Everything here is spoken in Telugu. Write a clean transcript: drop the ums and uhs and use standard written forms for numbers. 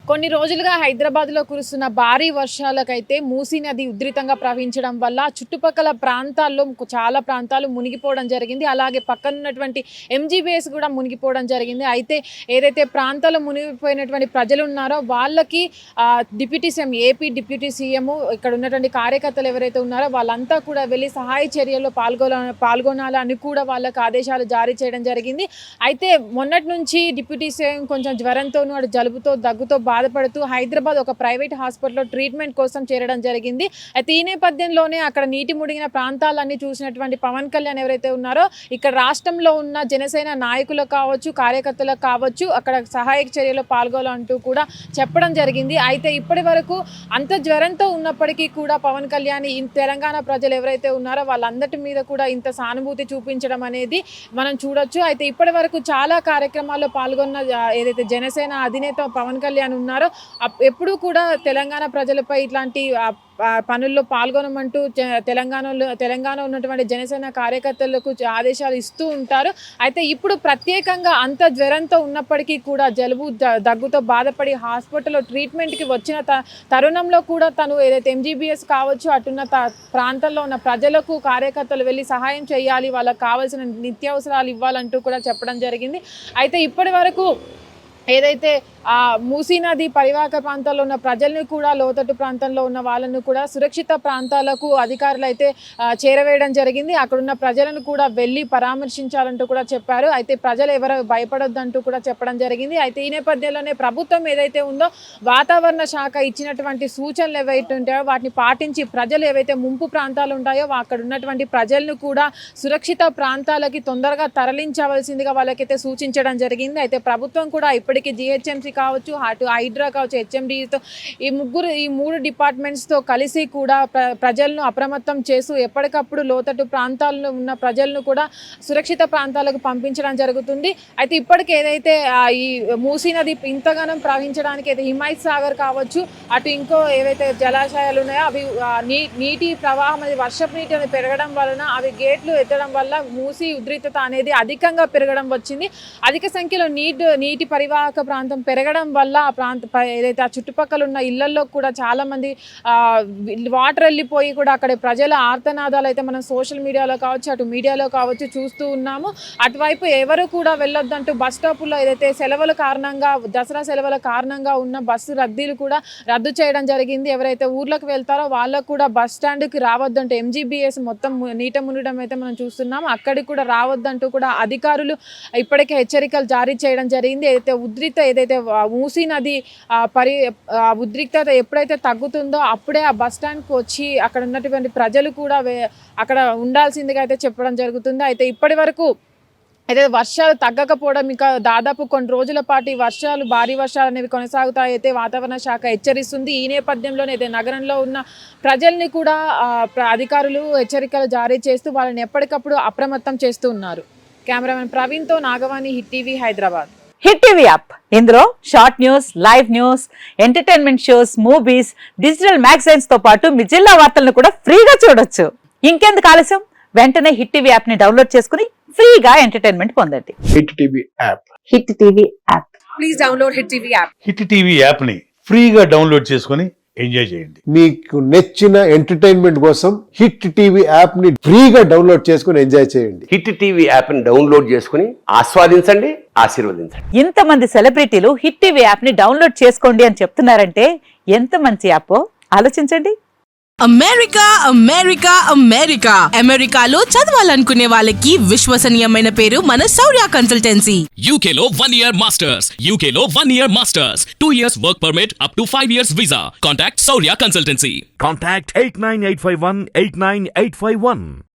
కొన్ని రోజులుగా హైదరాబాద్లో కురుస్తున్న భారీ వర్షాలకైతే మూసీ నది ఉధృతంగా ప్రవహించడం వల్ల చుట్టుపక్కల ప్రాంతాల్లో చాలా ప్రాంతాలు మునిగిపోవడం జరిగింది. అలాగే పక్కనున్నటువంటి ఎంజీబీఎస్ కూడా మునిగిపోవడం జరిగింది. అయితే ఏదైతే ప్రాంతాల్లో మునిగిపోయినటువంటి ప్రజలు ఉన్నారో వాళ్ళకి deputy CM AP deputy CM ఇక్కడ ఉన్నటువంటి కార్యకర్తలు ఎవరైతే ఉన్నారో వాళ్ళంతా కూడా వెళ్ళి సహాయ చర్యల్లో పాల్గొనాలని కూడా వాళ్ళకి ఆదేశాలు జారీ చేయడం జరిగింది. అయితే మొన్నటి నుంచి డిప్యూటీ సీఎం కొంచెం జ్వరంతోనూ జలుబుతో దగ్గుతో బాధపడుతూ హైదరాబాద్ ఒక ప్రైవేట్ హాస్పిటల్లో ట్రీట్మెంట్ కోసం చేరడం జరిగింది. అయితే ఈ నేపథ్యంలోనే అక్కడ నీటి మునిగిన ప్రాంతాలన్నీ చూసినటువంటి పవన్ కళ్యాణ్ ఎవరైతే ఉన్నారో ఇక్కడ రాష్ట్రంలో ఉన్న జనసేన నాయకులకు కావచ్చు, కార్యకర్తలకు కావచ్చు అక్కడ సహాయక చర్యలో పాల్గొనాలంటూ కూడా చెప్పడం జరిగింది. అయితే ఇప్పటి వరకు అంత జ్వరంతో ఉన్నప్పటికీ కూడా పవన్ కళ్యాణ్ తెలంగాణ ప్రజలు ఎవరైతే ఉన్నారో వాళ్ళందరి మీద కూడా ఇంత సానుభూతి చూపించడం అనేది మనం చూడొచ్చు. అయితే ఇప్పటి వరకు చాలా కార్యక్రమాల్లో పాల్గొన్న ఏదైతే జనసేన అధినేత పవన్ కళ్యాణ్ ఉన్నారో ఎప్పుడూ కూడా తెలంగాణ ప్రజలపై ఇట్లాంటి పనుల్లో పాల్గొనమంటూ తెలంగాణ ఉన్నటువంటి జనసేన కార్యకర్తలకు ఆదేశాలు ఇస్తూ ఉంటారు. అయితే ఇప్పుడు ప్రత్యేకంగా అంత జ్వరంతో ఉన్నప్పటికీ కూడా జలుబు దగ్గుతో బాధపడి హాస్పిటల్లో ట్రీట్మెంట్కి వచ్చిన తరుణంలో కూడా తను ఏదైతే ఎంజీబీఎస్ కావచ్చు అటున్న ప్రాంతంలో ఉన్న ప్రజలకు కార్యకర్తలు వెళ్ళి సహాయం చేయాలి, వాళ్ళకి కావాల్సిన నిత్యావసరాలు ఇవ్వాలంటూ కూడా చెప్పడం జరిగింది. అయితే ఇప్పటి వరకు ఏదైతే మూసీ నది పరివాహక ప్రాంతాల్లో ఉన్న ప్రజలను కూడా లోతట్టు ప్రాంతంలో ఉన్న వాళ్ళను కూడా సురక్షిత ప్రాంతాలకు అధికారులు అయితే చేరవేయడం జరిగింది. అక్కడున్న ప్రజలను కూడా వెళ్ళి పరామర్శించాలంటూ కూడా చెప్పారు. అయితే ప్రజలు ఎవరు భయపడొద్దంటూ కూడా చెప్పడం జరిగింది. అయితే ఈ నేపథ్యంలోనే ప్రభుత్వం ఏదైతే ఉందో వాతావరణ శాఖ ఇచ్చినటువంటి సూచనలు ఏవైతే ఉంటాయో వాటిని పాటించి ప్రజలు ఏవైతే ముంపు ప్రాంతాలు ఉంటాయో అక్కడ ఉన్నటువంటి ప్రజలను కూడా సురక్షిత ప్రాంతాలకి తొందరగా తరలించవలసిందిగా వాళ్ళకైతే సూచించడం జరిగింది. అయితే ప్రభుత్వం కూడా ఇప్పటికీ జిహెచ్ఎంసీ కావచ్చు, అటు హైడ్రా కావచ్చు, హెచ్ఎండితో ఈ మూడు డిపార్ట్మెంట్స్తో కలిసి కూడా ప్రజలను అప్రమత్తం చేస్తూ ఎప్పటికప్పుడు లోతట్టు ప్రాంతాల్లో ఉన్న ప్రజలను కూడా సురక్షిత ప్రాంతాలకు పంపించడం జరుగుతుంది. అయితే ఇప్పటికి ఏదైతే ఈ మూసీ నది ఇంతగానం ప్రవహించడానికి అయితే హిమాయత్ సాగర్ కావచ్చు, అటు ఇంకో ఏవైతే జలాశయాలు ఉన్నాయో అవి నీటి ప్రవాహం అనేది వర్షపు నీటి అనేది పెరగడం వలన అవి గేట్లు ఎత్తడం వల్ల మూసీ ఉధృతత అనేది అధికంగా పెరగడం వచ్చింది. అధిక సంఖ్యలో నీటి పరివాహక ప్రాంతం పెరగడం వల్ల ఏదైతే ఆ చుట్టుపక్కల ఉన్న ఇళ్లలో కూడా చాలా మంది వాటర్ వెళ్ళిపోయి కూడా అక్కడ ప్రజల ఆర్తనాదాలు అయితే మనం సోషల్ మీడియాలో కావచ్చు, అటు మీడియాలో కావచ్చు చూస్తూ ఉన్నాము. అటువైపు ఎవరు కూడా వెళ్ళొద్దంటూ బస్ స్టాపుల్లో ఏదైతే సెలవుల కారణంగా దసరా సెలవుల కారణంగా ఉన్న బస్సు రద్దీలు కూడా రద్దు చేయడం జరిగింది. ఎవరైతే ఊర్లకు వెళ్తారో వాళ్ళకు కూడా బస్ స్టాండ్కి రావద్దంటూ ఎంజీబీఎస్ మొత్తం నీట మునగడం అయితే మనం చూస్తున్నాము. అక్కడికి కూడా రావద్దంటూ కూడా అధికారులు ఇప్పటికే హెచ్చరికలు జారీ చేయడం జరిగింది. ఏదైతే మూసీ నది ఉద్రిక్తత ఎప్పుడైతే తగ్గుతుందో అప్పుడే ఆ బస్ స్టాండ్కి వచ్చి అక్కడ ఉన్నటువంటి ప్రజలు కూడా అక్కడ ఉండాల్సిందిగా అయితే చెప్పడం జరుగుతుంది. అయితే ఇప్పటి వరకు అయితే వర్షాలు తగ్గకపోవడం ఇంకా దాదాపు కొన్ని రోజుల పాటు ఈ భారీ వర్షాలు అనేవి కొనసాగుతాయైతే వాతావరణ శాఖ హెచ్చరిస్తుంది. ఈ నేపథ్యంలోనే అయితే నగరంలో ఉన్న ప్రజల్ని కూడా అధికారులు హెచ్చరికలు జారీ చేస్తూ వాళ్ళని ఎప్పటికప్పుడు అప్రమత్తం చేస్తూ ఉన్నారు. కెమెరామెన్ ప్రవీణ్తో Nagavani, hit TV, Hyderabad. Hit TV app ఇందులో short news, live news, entertainment shows, movies, digital magazines తో పాటు మీ జిల్లా వార్తలను కూడా ఫ్రీగా చూడొచ్చు. ఇంకెందుకు ఆలస్యం, వెంటనే హిట్ టీవీ యాప్ ని డౌన్లోడ్ చేసుకుని ఫ్రీగా ఎంటర్టైన్మెంట్ పొందండి. Hit TV app. Hit TV app. Please download hit TV app. Hit TV app ని ఫ్రీగా డౌన్లోడ్ చేసుకుని ఎంజాయ్ చేయండి. మీకు నచ్చిన ఎంటర్టైన్మెంట్ కోసం హిట్ టీవీ యాప్ ని ఫ్రీగా డౌన్లోడ్ చేసుకుని ఎంజాయ్ చేయండి. హిట్ టీవీ యాప్ ని డౌన్లోడ్ చేసుకుని ఆస్వాదించండి, ఆశీర్వదించండి. ఇంతమంది సెలబ్రిటీలు హిట్ టీవీ యాప్ ని డౌన్లోడ్ చేసుకోండి అని చెప్తున్నారంటే ఎంత మంచి యాప్ ఆలోచించండి. అమెరికా అమెరికాలో చదవాలనుకునే వాళ్ళకి విశ్వసనీయమైన పేరు మన శౌర్య కన్సల్టెన్సీ. UK లో 1 year masters, UK లో 1 year masters, 2 years work permit up to 5 years visa. Contact Shaurya Consultancy. Contact 89851 89851.